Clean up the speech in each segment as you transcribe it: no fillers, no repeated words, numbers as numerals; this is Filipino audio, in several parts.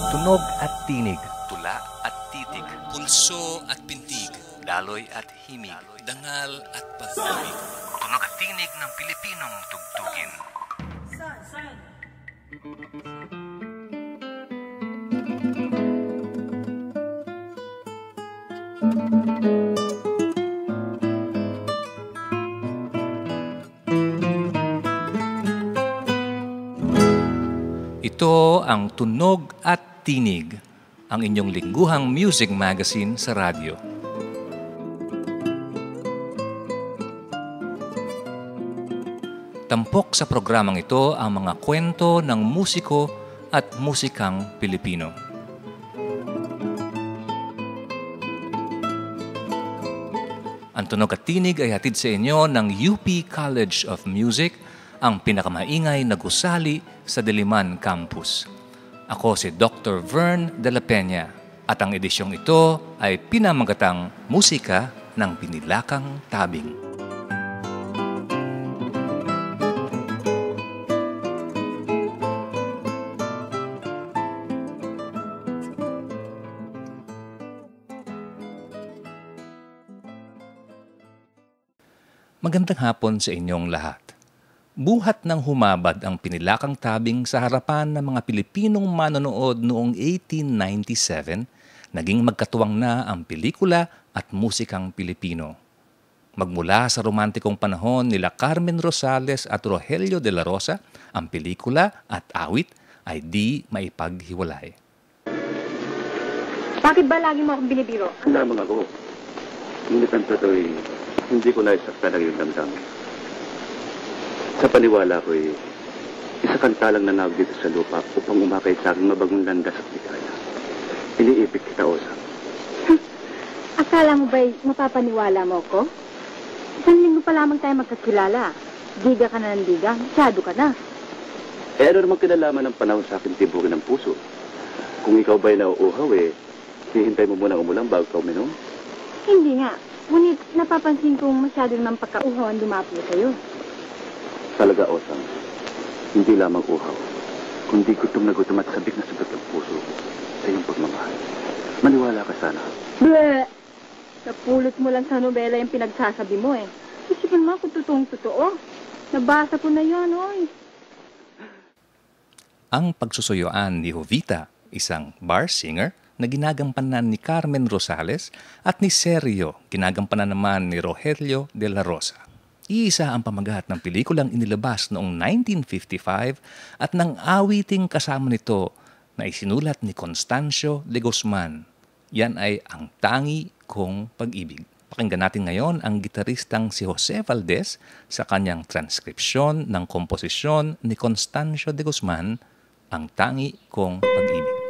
Tunog at tinig. Tula at titig. Pulso at pintig. Daloy at himig. Dangal at pag-ibig. Tunog at tinig ng Pilipinong tugtugin. San? Ito ang Tunog at Tinig, ang inyong lingguhang music magazine sa radyo. Tampok sa programang ito ang mga kwento ng musiko at musikang Pilipino. Ang Tunog at Tinig ay hatid sa inyo ng UP College of Music, ang pinakamaingay na gusali sa Diliman Campus. Ako si Dr. Vern de la Peña at ang edisyong ito ay pinamagatang Musika ng Pinilakang Tabing. Magandang hapon sa inyong lahat. Buhat ng humabad ang Pinilakang Tabing sa harapan ng mga Pilipinong manonood noong 1897, naging magkatuwang na ang pelikula at musikang Pilipino. Magmula sa romantikong panahon nila Carmen Rosales at Rogelio de la Rosa, ang pelikula at awit ay di maipaghiwalay. Bakit ba lagi mo akong binibiro? Lamang ako. Ngunit ang totoo'y hindi ko naisaktan ang iyong damdamin. Sa paniwala ko'y isa kang talang nanawag dito sa lupa upang umakay sa aking mabagong landas at ligaya. Iniibig kita, Osa. Akala mo ba'y mapapaniwala mo ko? Isang linggo pa lamang tayo magkakilala. Diga ka na ng diga, masyado ka na. Eh ano namang kinalaman ng panahon sa aking tibukin ng puso? Kung ikaw ba'y nauuhaw hihintay mo munang umulang bago ka uminom? Hindi nga. Ngunit napapansin kong masyado naman pagkauhaw ang dumapo sa'yo. Talaga, Osang, hindi lamang uhaw, kundi gutom na gutom at sabik na sabik ang puso sa iyong pagmamahal. Maniwala ka sana. Bleh! Napulot mo lang sa nobela yung pinagsasabi mo eh. Isipan mo kung totoong-totoo. Nabasa ko na yan, oy. Ang pagsusuyuan ni Jovita, isang bar singer na ginagampanan ni Carmen Rosales, at ni Sergio, ginagampanan naman ni Rogelio de la Rosa. Iisa ang pamagat ng pelikulang inilabas noong 1955 at ng awiting kasama nito na isinulat ni Constancio de Guzman. Yan ay Ang Tangi Kong Pag-ibig. Pakinggan natin ngayon ang gitaristang si Jose Valdez sa kanyang transkripsyon ng komposisyon ni Constancio de Guzman, Ang Tangi Kong Pag-ibig.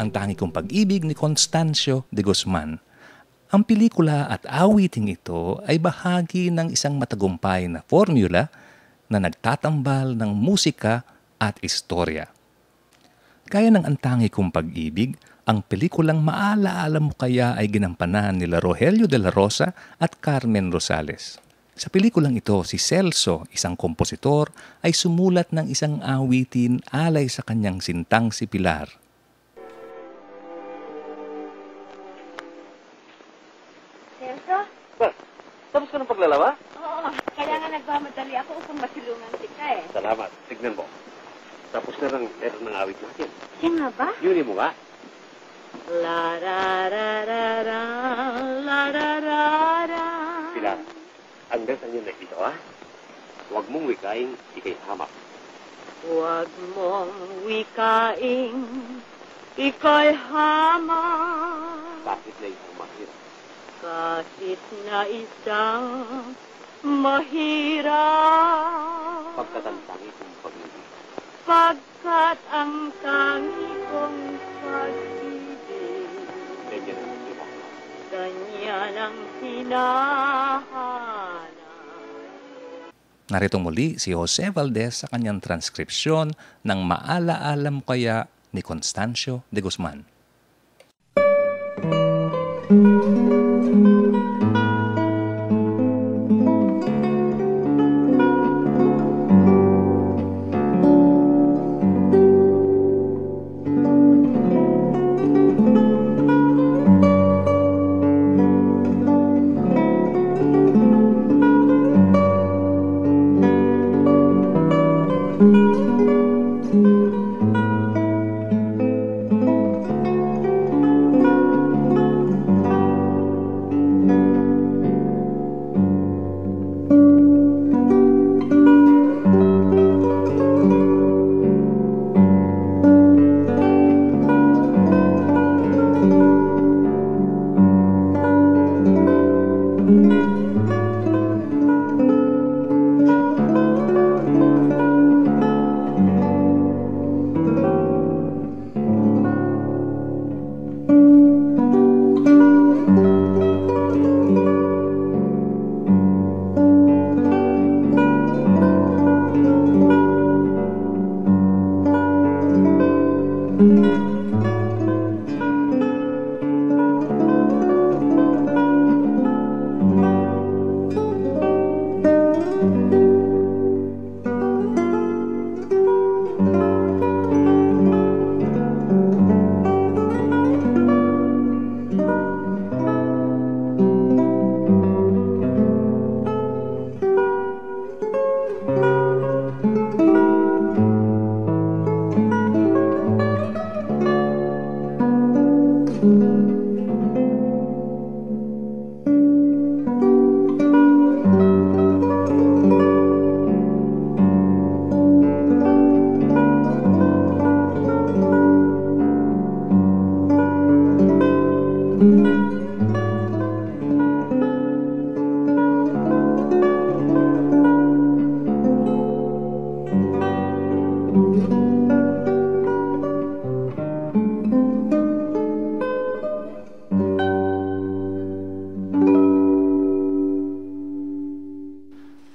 Ang Tangi Kong Pag-ibig ni Constancio de Guzman. Ang pelikula at awiting ito ay bahagi ng isang matagumpay na formula na nagtatambal ng musika at istorya. Kaya ng Ang Tangi Kong Pag-ibig, ang pelikulang Maalaala Mo Kaya ay ginampanan nila Rogelio de la Rosa at Carmen Rosales. Sa pelikulang ito, si Celso, isang kompositor, ay sumulat ng isang awitin alay sa kanyang sintang si Pilar. Celso? Ba, tapos ka ng paglalaba? Oo, kaya nga nagmamadali ako upang masilungan kita eh. Salamat. Tignan mo. Tapos na lang meron ng awit natin. Yan nga ba? Yun mo nga. La ra ra ra ra la ra ra ra. Pilar, ang ganda niyo na ito, ha? Huwag mong wikain, ikay hamak. Huwag mong wikaing, ika'y hama. Bakit na isang mahirap? Kahit na isang mahirap. Pagkatantang itong pag-ibig. Pagkat ang tangi kong pag-ibig, Ganyan ang hinahanap. ganyan ang hinahanap. Narito muli si Jose Valdez sa kanyang transkripsyon ng Maalaala Mo Kaya ni Constancio de Guzman.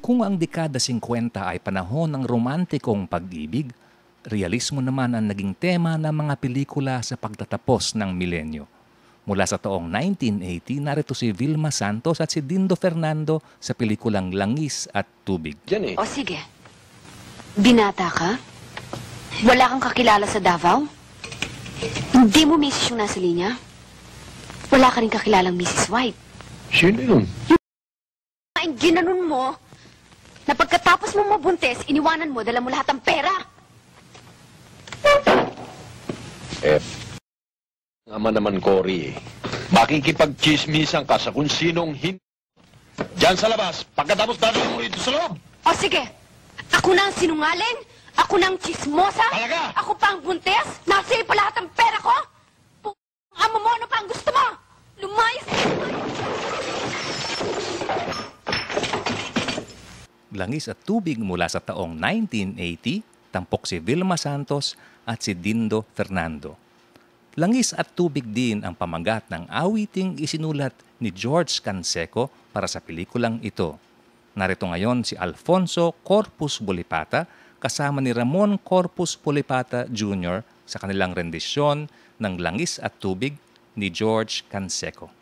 Kung ang dekada 50 ay panahon ng romantikong pag-ibig, realismo naman ang naging tema ng mga pelikula sa pagtatapos ng milenyo. Mula sa taong 1980, narito si Vilma Santos at si Dindo Fernando sa pelikulang Langis at Tubig. O sige, binata ka? Wala kang kakilala sa Davao? Hindi mo misis yung nasa linya? Wala ka rin kakilalang Mrs. White? Sino yun? Ang ginanon mo, na pagkatapos mo mabuntis, iniwanan mo, dala mo lahat ng pera. Ama naman, Cory. Makikipag-chismisan ka sa kung sinong Diyan sa labas, pagkatapos dadalhin mo rito sa loob. O sige, ako na ang sinungaling, ako na ang chismosa, Talaga? ako pa ang buntis, nasa pa lahat ng pera ko. Ama mo, ano pa ang gusto mo? Lumayas! Langis at Tubig mula sa taong 1980, tampok si Vilma Santos at si Dindo Fernando. Langis at Tubig din ang pamagat ng awiting isinulat ni George Canseco para sa pelikulang ito. Narito ngayon si Alfonso Corpus Bolipata kasama ni Ramon Corpus Bolipata Jr. sa kanilang rendisyon ng Langis at Tubig ni George Canseco.